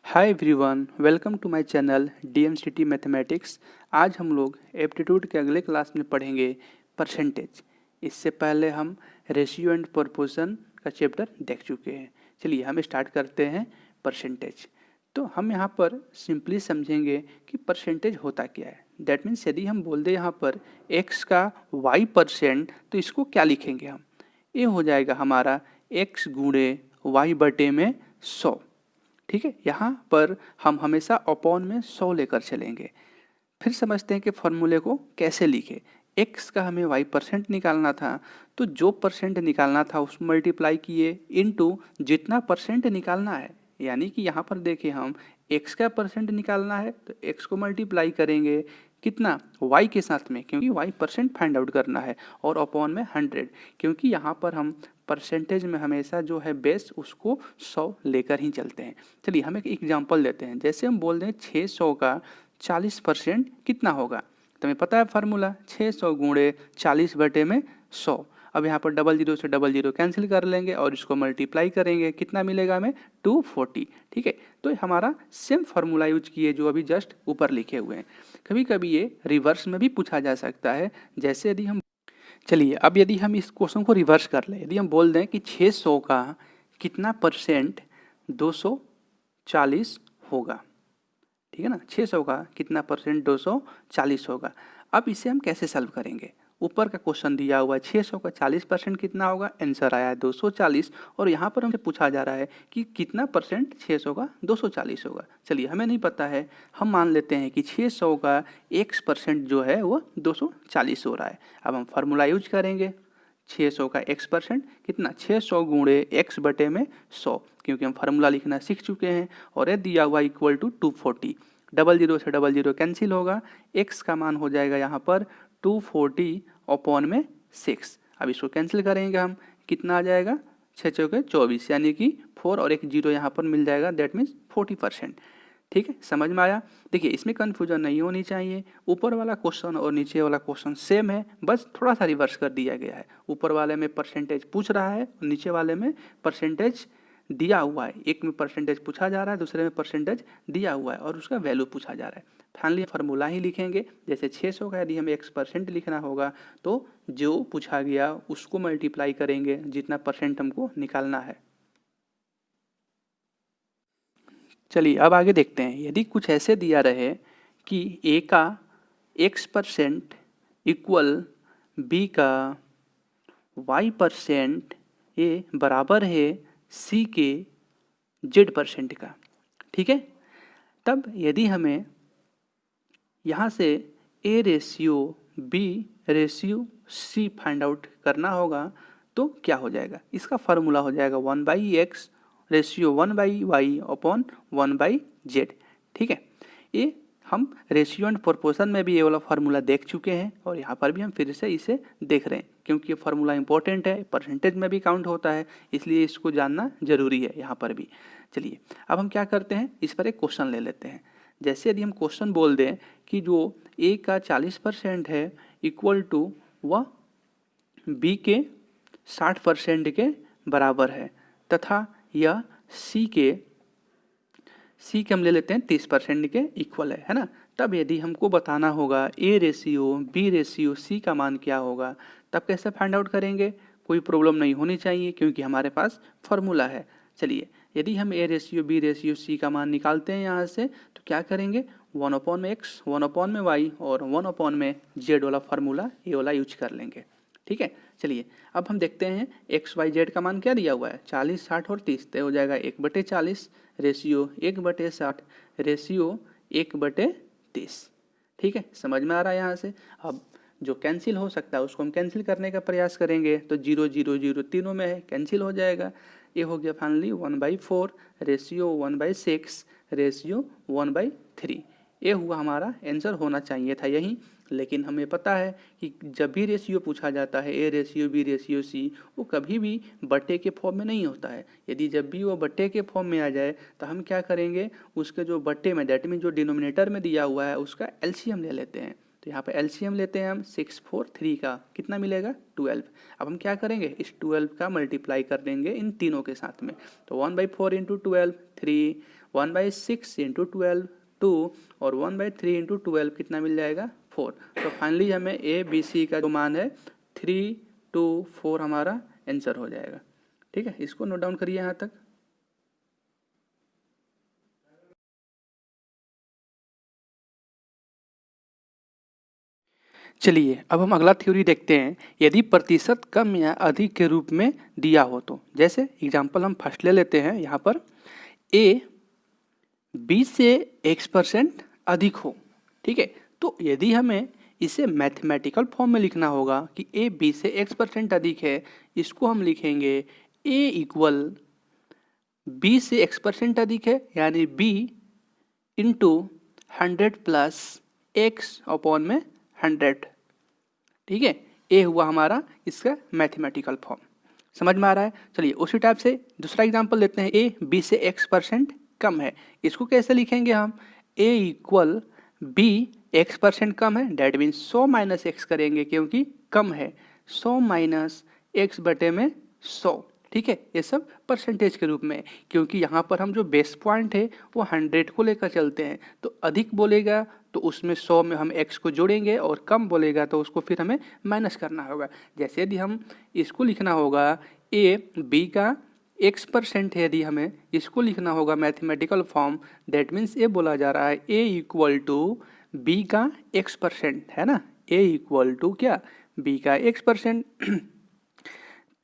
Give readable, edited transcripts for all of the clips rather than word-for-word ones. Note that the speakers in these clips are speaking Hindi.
Hi everyone, welcome to my channel DMCT mathematics. आज हम लोग एप्टीट्यूड के अगले क्लास में पढ़ेंगे परसेंटेज। इससे पहले हम रेशियो एंड प्रोपोर्शन का चैप्टर देख चुके हैं। चलिए हम स्टार्ट करते हैं परसेंटेज। तो हम यहाँ पर सिंपली समझेंगे कि परसेंटेज होता क्या है। दैट मीन्स यदि हम बोल दें यहाँ पर x का y% तो इसको क्या लिखेंगे हम? ये हो जाएगा हमारा x गुणे y बटे में 100। ठीक है, यहाँ पर हम हमेशा अपॉन में 100 लेकर चलेंगे। फिर समझते हैं कि फॉर्मूले को कैसे लिखे। x का हमें y% निकालना था, तो जो परसेंट निकालना था उसको मल्टीप्लाई किए इनटू जितना परसेंट निकालना है। यानी कि यहाँ पर देखिए हम x का परसेंट निकालना है तो x को मल्टीप्लाई करेंगे कितना y के साथ में, क्योंकि y% फाइंड आउट करना है, और अपॉन में 100, क्योंकि यहाँ पर हम परसेंटेज में हमेशा जो है बेस उसको 100 लेकर ही चलते हैं। चलिए हम एक एग्जांपल देते हैं। जैसे हम बोल दें 600 का 40% कितना होगा, तो हमें पता है फार्मूला 600 गुणे 40 बटे में 100। अब यहाँ पर डबल जीरो से डबल जीरो कैंसिल कर लेंगे और इसको मल्टीप्लाई करेंगे, कितना मिलेगा हमें 240। ठीक है, तो हमारा सेम फार्मूला यूज किए जो अभी जस्ट ऊपर लिखे हुए हैं। कभी कभी ये रिवर्स में भी पूछा जा सकता है। जैसे यदि हम चलिए अब यदि हम इस क्वेश्चन को रिवर्स कर लें, यदि हम बोल दें कि 600 का कितना परसेंट 240 होगा। ठीक है ना, 600 का कितना परसेंट 240 होगा। अब इसे हम कैसे सॉल्व करेंगे? ऊपर का क्वेश्चन दिया हुआ है 600 का 40% कितना होगा, आंसर आया है 240, और यहाँ पर हमसे पूछा जा रहा है कि कितना परसेंट 600 का 240 होगा। चलिए हमें नहीं पता है, हम मान लेते हैं कि 600 का x% जो है वो 240 हो रहा है। अब हम फार्मूला यूज करेंगे 600 का x% कितना 600 गुणे x बटे में 100, क्योंकि हम फार्मूला लिखना सीख चुके हैं। और ये दिया हुआ इक्वल टू 240, डबल जीरो से डबल जीरो कैंसिल होगा, x का मान हो जाएगा यहाँ पर 240 अपॉन में 6। अब इसको कैंसिल करेंगे हम, कितना आ जाएगा 6 चौके 24, यानी कि 4 और एक जीरो यहाँ पर मिल जाएगा, दैट मीन्स 40%। ठीक है, समझ में आया? देखिए इसमें कन्फ्यूजन नहीं होनी चाहिए। ऊपर वाला क्वेश्चन और नीचे वाला क्वेश्चन सेम है, बस थोड़ा सा रिवर्स कर दिया गया है। ऊपर वाले में परसेंटेज पूछ रहा है और नीचे वाले में परसेंटेज दिया हुआ है। एक में परसेंटेज पूछा जा रहा है, दूसरे में परसेंटेज दिया हुआ है और उसका वैल्यू पूछा जा रहा है। फाइनली फार्मूला ही लिखेंगे। जैसे 600 का यदि हमें x% लिखना होगा तो जो पूछा गया उसको मल्टीप्लाई करेंगे जितना परसेंट हमको निकालना है। चलिए अब आगे देखते हैं। यदि कुछ ऐसे दिया रहे कि a का x% इक्वल b का y% ये बराबर है c के z% का। ठीक है, तब यदि हमें यहाँ से a ratio b ratio c find out करना होगा तो क्या हो जाएगा? इसका फार्मूला हो जाएगा 1/x ratio 1/y upon 1/z। ठीक है, ये हम रेशियो एंड प्रोपोर्शन में भी ये वाला फार्मूला देख चुके हैं और यहाँ पर भी हम फिर से इसे देख रहे हैं, क्योंकि ये फार्मूला इंपॉर्टेंट है, परसेंटेज में भी काउंट होता है, इसलिए इसको जानना जरूरी है यहाँ पर भी। चलिए अब हम क्या करते हैं, इस पर एक क्वेश्चन ले लेते हैं। जैसे यदि हम क्वेश्चन बोल दें कि जो a का 40% है इक्वल टू वह b के 60% के बराबर है, तथा यह c के हम ले लेते हैं 30% के इक्वल है ना। तब यदि हमको बताना होगा a ratio b ratio c का मान क्या होगा, तब कैसे फाइंड आउट करेंगे? कोई प्रॉब्लम नहीं होनी चाहिए क्योंकि हमारे पास फॉर्मूला है। चलिए यदि हम a ratio b ratio c का मान निकालते हैं यहाँ से, तो क्या करेंगे 1/x 1/y और 1/z वाला फार्मूला ये वाला यूज कर लेंगे। ठीक है, चलिए अब हम देखते हैं एक्स वाई जेड का मान क्या दिया हुआ है 40 60 और 30, तो हो जाएगा 1/40 रेशियो 1/60 रेशियो 1/30। ठीक है, समझ में आ रहा है यहाँ से? अब जो कैंसिल हो सकता है उसको हम कैंसिल करने का प्रयास करेंगे, तो 0 0 0 तीनों में है, कैंसिल हो जाएगा। ये हो गया फाइनली 1/4 रेशियो 1/6 रेशियो 1/3। ये हुआ हमारा आंसर, होना चाहिए था यही। लेकिन हमें पता है कि जब भी रेशियो पूछा जाता है a ratio b ratio c, वो कभी भी बटे के फॉर्म में नहीं होता है। यदि जब भी वो बटे के फॉर्म में आ जाए तो हम क्या करेंगे, उसके जो बटे में दैट मीन जो डिनोमिनेटर में दिया हुआ है उसका एलसीएम ले लेते हैं। तो यहाँ पे एलसीएम लेते हैं हम 6 4 3 का, कितना मिलेगा 12। अब हम क्या करेंगे, इस 12 का मल्टीप्लाई कर देंगे इन तीनों के साथ में, तो 1/4 × 12 3 1/6 इंटू 12 2 और 1/3 इंटू 12 कितना मिल जाएगा 4। तो फाइनली हमें ए बी सी का जो मान है 3 2 4 हमारा आंसर हो जाएगा। ठीक है, इसको नोट डाउन करिए यहाँ तक। चलिए अब हम अगला थ्योरी देखते हैं। यदि प्रतिशत कम या अधिक के रूप में दिया हो तो, जैसे एग्जांपल हम फर्स्ट ले लेते हैं यहाँ पर, ए 20 से x% अधिक हो। ठीक है, तो यदि हमें इसे मैथमेटिकल फॉर्म में लिखना होगा कि ए 20 से x% अधिक है, इसको हम लिखेंगे ए इक्वल 20 से x% अधिक है यानी b into 100 plus x upon में 100। ठीक है, ए हुआ हमारा इसका मैथमेटिकल फॉर्म। समझ में आ रहा है? चलिए उसी टाइप से दूसरा एग्जांपल लेते हैं। ए 20 से x% कम है, इसको कैसे लिखेंगे हम? ए इक्वल बी x% कम है, डेट मीन्स 100 माइनस एक्स करेंगे क्योंकि कम है, 100 माइनस एक्स बटे में 100। ठीक है, ये सब परसेंटेज के रूप में, क्योंकि यहाँ पर हम जो बेस पॉइंट है वो 100 को लेकर चलते हैं। तो अधिक बोलेगा तो उसमें 100 में हम x को जोड़ेंगे और कम बोलेगा तो उसको फिर हमें माइनस करना होगा। जैसे यदि हम इसको लिखना होगा a b का x% है, यदि हमें इसको लिखना होगा मैथमेटिकल फॉर्म, दैट मीन्स ये बोला जा रहा है a इक्वल टू b का x% है ना, a इक्वल टू क्या b का x%।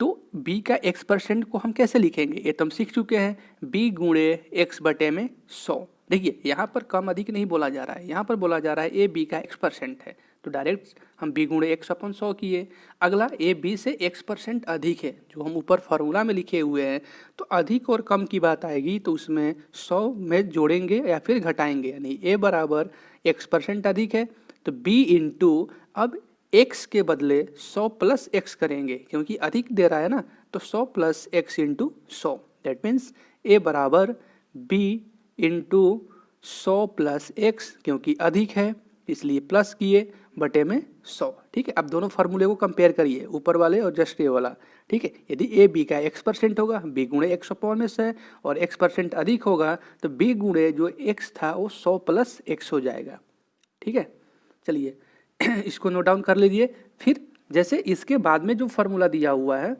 तो b का x% को हम कैसे लिखेंगे? ये तो हम सीख चुके हैं, b गुणे x बटे में 100। देखिए यहाँ पर कम अधिक नहीं बोला जा रहा है, यहाँ पर बोला जा रहा है a b का x% है, तो डायरेक्ट हम b गुणे x अपन 100 किए। अगला a b से x% अधिक है, जो हम ऊपर फार्मूला में लिखे हुए हैं। तो अधिक और कम की बात आएगी तो उसमें 100 में जोड़ेंगे या फिर घटाएंगे, यानी a बराबर x% अधिक है तो b इंटू अब x के बदले 100 प्लस x करेंगे क्योंकि अधिक दे रहा है ना, तो 100 plus x into 100, that means a बराबर b इंटू 100 प्लस x, क्योंकि अधिक है इसलिए प्लस किए बटे में 100। ठीक है, अब दोनों फार्मूले को कंपेयर करिए, ऊपर वाले और जस्ट ये वाला। ठीक है, यदि a b का x% होगा, b गुणे x अपॉन में 100 और x% अधिक होगा तो b गुणे जो x था वो 100 प्लस x हो जाएगा। ठीक है, चलिए इसको नोट डाउन कर लीजिए। फिर जैसे इसके बाद में जो फार्मूला दिया हुआ है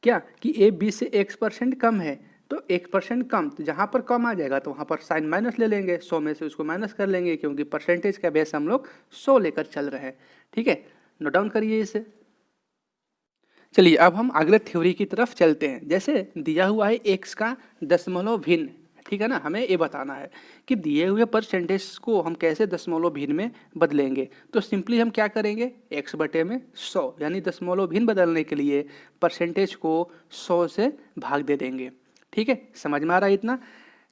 क्या कि a b से x% कम है, तो 1% कम, तो जहाँ पर कम आ जाएगा तो वहाँ पर साइन माइनस ले लेंगे, 100 में से उसको माइनस कर लेंगे क्योंकि परसेंटेज का बेस हम लोग 100 लेकर चल रहे हैं। ठीक है, नोट डाउन करिए इसे। चलिए अब हम अगले थ्योरी की तरफ चलते हैं। जैसे दिया हुआ है x का दशमलव भिन्न, ठीक है ना, हमें ये बताना है कि दिए हुए परसेंटेज को हम कैसे दशमलव भिन्न में बदलेंगे। तो सिंपली हम क्या करेंगे, x बटे में 100, यानी दशमलव भिन्न बदलने के लिए परसेंटेज को 100 से भाग दे देंगे। ठीक है, समझ में आ रहा है इतना?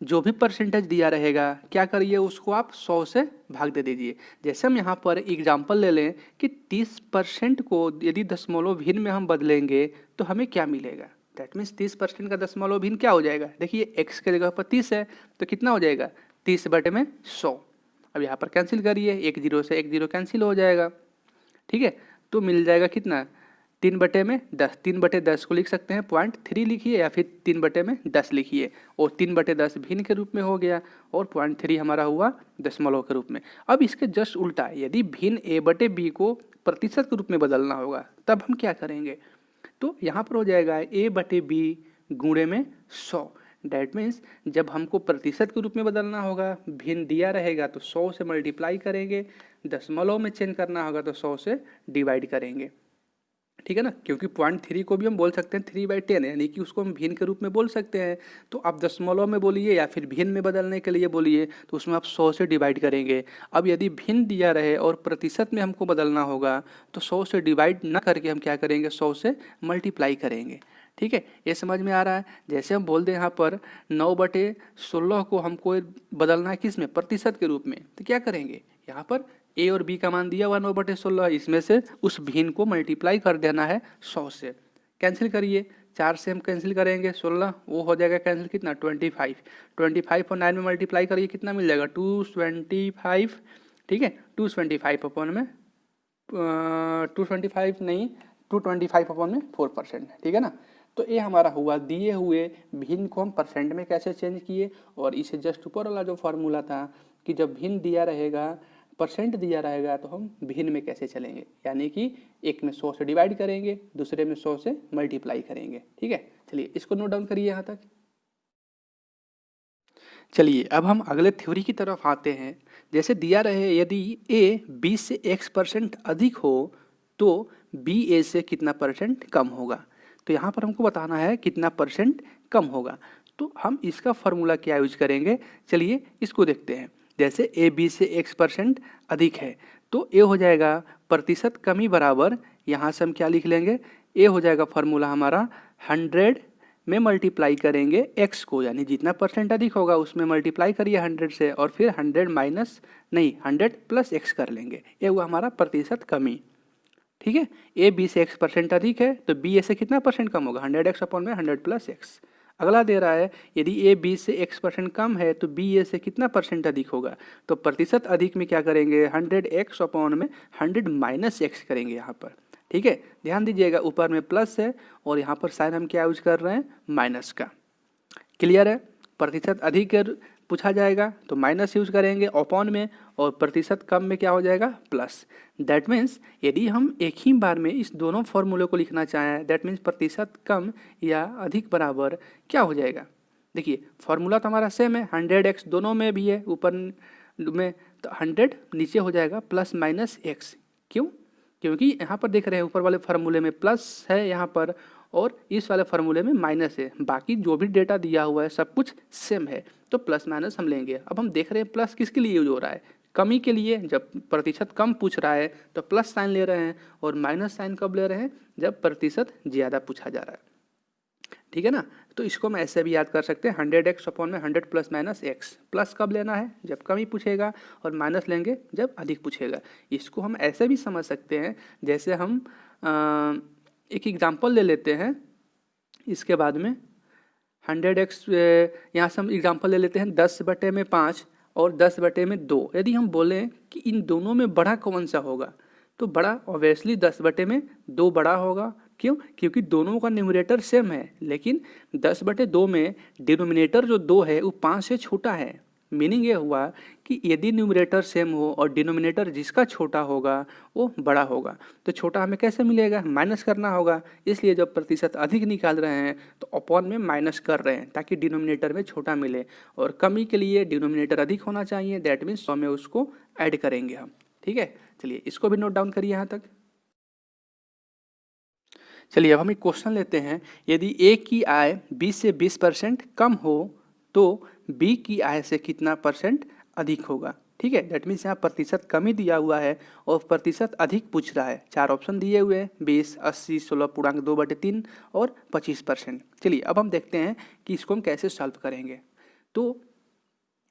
जो भी परसेंटेज दिया रहेगा क्या करिए, उसको आप 100 से भाग दे दीजिए। जैसे हम यहाँ पर एग्जाम्पल ले लें कि 30% को यदि दशमलव भिन्न में हम बदलेंगे तो हमें क्या मिलेगा, दैट मीन्स 30% का दशमलव भिन्न क्या हो जाएगा। देखिए x के जगह पर 30 है तो कितना हो जाएगा 30 बटे में 100। अब यहाँ पर कैंसिल करिए, 1 0 से 1 0 कैंसिल हो जाएगा। ठीक है, तो मिल जाएगा कितना 3 बटे में 10, 3 बटे 10 को लिख सकते हैं 0.3 लिखिए या फिर 3 बटे में 10 लिखिए, और 3 बटे 10 भिन्न के रूप में हो गया और 0.3 हमारा हुआ दशमलव के रूप में। अब इसके जस्ट उल्टा, यदि भिन्न a बटे b को प्रतिशत के रूप में बदलना होगा तब हम क्या करेंगे, तो यहाँ पर हो जाएगा a बटे b गुणे में 100। डैट मीन्स जब हमको प्रतिशत के रूप में बदलना होगा, भिन्न दिया रहेगा तो 100 से मल्टीप्लाई करेंगे, दशमलव में चेंज करना होगा तो 100 से डिवाइड करेंगे। ठीक है ना, क्योंकि 0.3 को भी हम बोल सकते हैं 3/10, यानी कि उसको हम भिन्न के रूप में बोल सकते हैं। तो आप दशमलव में बोलिए या फिर भिन्न में बदलने के लिए बोलिए तो उसमें आप 100 से डिवाइड करेंगे। अब यदि भिन्न दिया रहे और प्रतिशत में हमको बदलना होगा तो 100 से डिवाइड ना करके हम क्या करेंगे, 100 से मल्टीप्लाई करेंगे। ठीक है, ये समझ में आ रहा है? जैसे हम बोल दें यहाँ पर 9/16 को हमको बदलना है किस में, प्रतिशत के रूप में, तो क्या करेंगे, यहाँ पर a और b का मान दिया हुआ 9/16, इसमें से उस भिन्न को मल्टीप्लाई कर देना है 100 से। कैंसिल करिए, 4 से हम कैंसिल करेंगे 16, वो हो जाएगा कैंसिल कितना 25, 25 और 9 में मल्टीप्लाई करिए कितना मिल जाएगा 225। ठीक है, 225 अपॉन में 225 नहीं 225 अपॉन में 4%, ठीक है ना। तो ये हमारा हुआ दिए हुए भिन्न को हम परसेंट में कैसे चेंज किए, और इसे जस्ट ऊपर वाला जो फॉर्मूला था कि जब भिन्न दिया रहेगा, परसेंट दिया रहेगा, तो हम भिन्न में कैसे चलेंगे, यानी कि एक में 100 से डिवाइड करेंगे, दूसरे में 100 से मल्टीप्लाई करेंगे। ठीक है, चलिए इसको नोट डाउन करिए यहाँ तक। चलिए अब हम अगले थ्योरी की तरफ आते हैं। जैसे दिया रहे यदि ए बी से x% अधिक हो तो बी ए से कितना परसेंट कम होगा। तो यहाँ पर हमको बताना है कितना परसेंट कम होगा, तो हम इसका फॉर्मूला क्या यूज करेंगे, चलिए इसको देखते हैं। जैसे ए बी से x% अधिक है तो ए हो जाएगा प्रतिशत कमी बराबर, यहाँ से हम क्या लिख लेंगे, ए हो जाएगा फॉर्मूला हमारा 100 में मल्टीप्लाई करेंगे x को, यानी जितना परसेंट अधिक होगा उसमें मल्टीप्लाई करिए 100 से, और फिर 100 प्लस x कर लेंगे, ये हुआ हमारा प्रतिशत कमी। ठीक है, ए बी से x% अधिक है तो बी ए से कितना परसेंट कम होगा, 100x अपॉन में 100 प्लस x। अगला दे रहा है यदि ए बी से x% कम है तो बी ए से कितना परसेंट अधिक होगा, तो प्रतिशत अधिक में क्या करेंगे, 100x अपॉन में 100 माइनस x करेंगे यहाँ पर। ठीक है, ध्यान दीजिएगा ऊपर में प्लस है और यहाँ पर साइन हम क्या यूज कर रहे हैं, माइनस का। क्लियर है, प्रतिशत अधिक पूछा जाएगा तो माइनस यूज करेंगे अपॉन में, और प्रतिशत कम में क्या हो जाएगा, प्लस। दैट मीन्स यदि हम एक ही बार में इस दोनों फॉर्मूले को लिखना चाहें, दैट मीन्स प्रतिशत कम या अधिक बराबर क्या हो जाएगा। देखिए फॉर्मूला तो हमारा सेम है, 100x दोनों में भी है ऊपर में, तो 100 नीचे हो जाएगा प्लस माइनस x। क्यों, क्योंकि यहाँ पर देख रहे हैं ऊपर वाले फार्मूले में प्लस है यहाँ पर, और इस वाले फार्मूले में माइनस है। बाकी जो भी डेटा दिया हुआ है सब कुछ सेम है, तो प्लस माइनस हम लेंगे। अब हम देख रहे हैं प्लस किसके लिए यूज हो रहा है, कमी के लिए। जब प्रतिशत कम पूछ रहा है तो प्लस साइन ले रहे हैं, और माइनस साइन कब ले रहे हैं, जब प्रतिशत ज़्यादा पूछा जा रहा है। ठीक है ना, तो इसको हम ऐसे भी याद कर सकते हैं, 100x अपॉन में 100 प्लस माइनस x। प्लस कब लेना है, जब कम ही पूछेगा, और माइनस लेंगे जब अधिक पूछेगा। इसको हम ऐसे भी समझ सकते हैं, जैसे हम एक एग्जांपल ले लेते हैं इसके बाद में 100x, यहाँ से हम एग्जांपल ले लेते हैं 10/5 और 10/2। यदि हम बोलें कि इन दोनों में बड़ा कौन सा होगा, तो बड़ा ऑब्वियसली 10/2 बड़ा होगा। क्यों, क्योंकि दोनों का न्यूमरेटर सेम है, लेकिन 10/2 में डिनोमिनेटर जो 2 है वो 5 से छोटा है। मीनिंग ये हुआ कि यदि न्यूमरेटर सेम हो और डिनोमिनेटर जिसका छोटा होगा वो बड़ा होगा, तो छोटा हमें कैसे मिलेगा, माइनस करना होगा। इसलिए जब प्रतिशत अधिक निकाल रहे हैं तो अपॉन में माइनस कर रहे हैं ताकि डिनोमिनेटर में छोटा मिले, और कमी के लिए डिनोमिनेटर अधिक होना चाहिए, दैट मीन्स 100 में उसको ऐड करेंगे हम। ठीक है, चलिए इसको भी नोट डाउन करिए यहाँ तक। चलिए अब हम एक क्वेश्चन लेते हैं, यदि ए की आय 20 से 20% कम हो तो बी की आय से कितना परसेंट अधिक होगा। ठीक है, दैट मीन्स यहाँ प्रतिशत कमी दिया हुआ है और प्रतिशत अधिक पूछ रहा है। 4 ऑप्शन दिए हुए हैं, 20, 80, 16.2/3 और 25%। चलिए अब हम देखते हैं कि इसको हम कैसे सॉल्व करेंगे। तो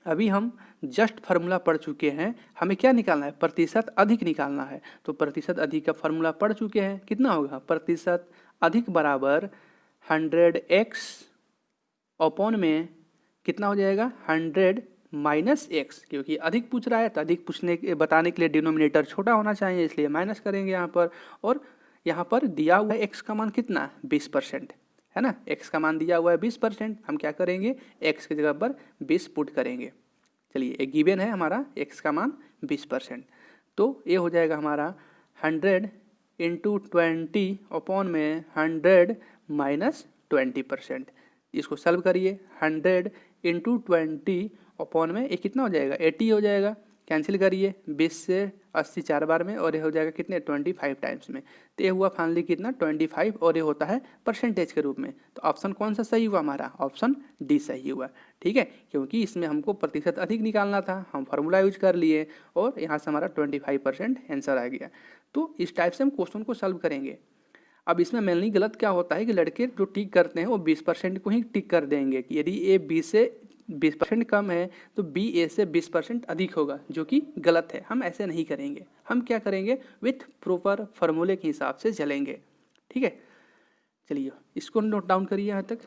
अभी हम जस्ट फार्मूला पढ़ चुके हैं, हमें क्या निकालना है, प्रतिशत अधिक निकालना है। तो प्रतिशत अधिक का फार्मूला पढ़ चुके हैं, कितना होगा, प्रतिशत अधिक बराबर 100x अपॉन में कितना हो जाएगा, 100 माइनस x। क्योंकि अधिक पूछ रहा है तो अधिक बताने के लिए डिनोमिनेटर छोटा होना चाहिए, इसलिए माइनस करेंगे यहाँ पर। और यहाँ पर दिया हुआ है x का मान कितना, 20% है ना, x का मान दिया हुआ है 20%। हम क्या करेंगे, x की जगह पर 20 पुट करेंगे। चलिए एक गिवन है हमारा x का मान 20%, तो ये हो जाएगा हमारा 100 × 20 अपॉन में 100 माइनस 20%। इसको सॉल्व करिए, 100 × 20 अपॉन में ये कितना हो जाएगा, 80 हो जाएगा। कैंसिल करिए, 20 से 80 4 बार में, और ये हो जाएगा कितने, 25 टाइम्स में। तो ये हुआ फाइनली कितना, 25, और ये होता है परसेंटेज के रूप में। तो ऑप्शन कौन सा सही हुआ हमारा, ऑप्शन डी सही हुआ। ठीक है, क्योंकि इसमें हमको प्रतिशत अधिक निकालना था, हम फार्मूला यूज कर लिए और यहाँ से हमारा 25% आंसर आ गया। तो इस टाइप से हम क्वेश्चन को सॉल्व करेंगे। अब इसमें मेनली गलत क्या होता है कि लड़के जो टिक करते हैं वो 20% को ही टिक कर देंगे कि यदि ए बी से 20% कम है तो बी ए से 20% अधिक होगा, जो कि गलत है। हम ऐसे नहीं करेंगे, हम क्या करेंगे, विथ प्रॉपर फार्मूले के हिसाब से चलेंगे। ठीक है, चलिए इसको नोट डाउन करिए यहाँ तक।